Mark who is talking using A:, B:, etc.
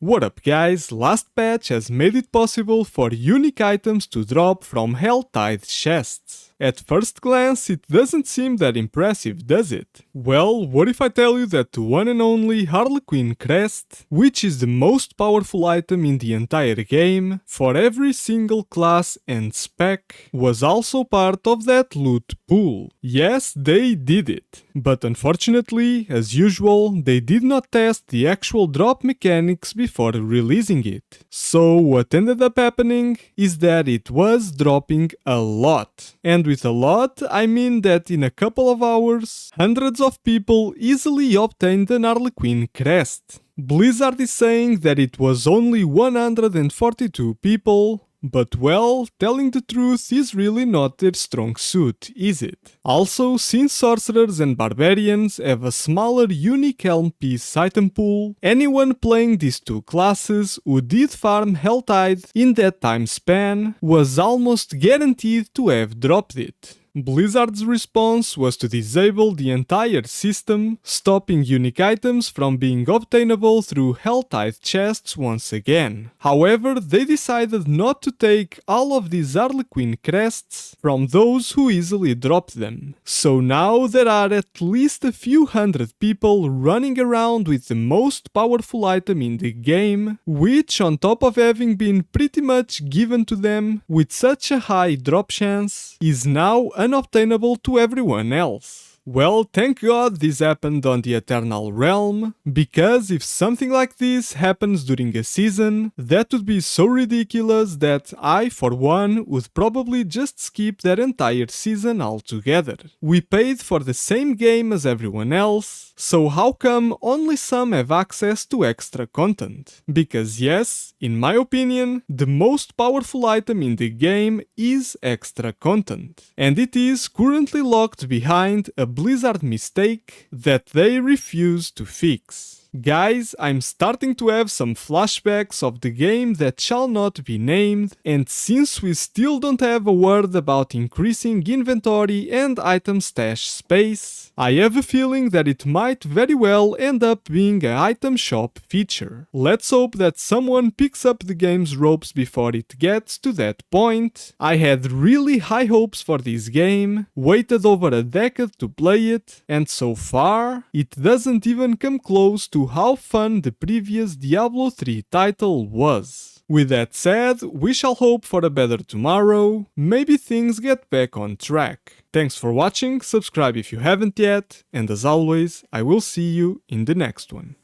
A: What up guys, last patch has made it possible for unique items to drop from Helltide chests. At first glance, it doesn't seem that impressive, does it? Well, what if I tell you that the one and only Harlequin Crest, which is the most powerful item in the entire game, for every single class and spec, was also part of that loot pool. Yes, they did it. But unfortunately, as usual, they did not test the actual drop mechanics before releasing it. So what ended up happening is that it was dropping a lot. And with a lot, I mean that in a couple of hours, hundreds of people easily obtained an Harlequin Crest. Blizzard is saying that it was only 142 people, but well, telling the truth is really not their strong suit, is it? Also, since sorcerers and barbarians have a smaller unique helm piece item pool, anyone playing these two classes who did farm Helltide in that time span was almost guaranteed to have dropped it. Blizzard's response was to disable the entire system, stopping unique items from being obtainable through Helltide chests once again. However, they decided not to take all of these Harlequin Crests from those who easily dropped them. So now there are at least a few hundred people running around with the most powerful item in the game, which on top of having been pretty much given to them with such a high drop chance, is now unobtainable to everyone else. Well, thank God this happened on the Eternal Realm, because if something like this happens during a season, that would be so ridiculous that I, for one, would probably just skip that entire season altogether. We paid for the same game as everyone else, so how come only some have access to extra content? Because yes, in my opinion, the most powerful item in the game is extra content, and it is currently locked behind a Blizzard mistake that they refuse to fix. Guys, I'm starting to have some flashbacks of the game that shall not be named, and since we still don't have a word about increasing inventory and item stash space, I have a feeling that it might very well end up being an item shop feature. Let's hope that someone picks up the game's ropes before it gets to that point. I had really high hopes for this game, waited over a decade to play it, and so far, it doesn't even come close to how fun the previous Diablo III title was. With that said, we shall hope for a better tomorrow, maybe things get back on track. Thanks for watching, subscribe if you haven't yet, and as always, I will see you in the next one.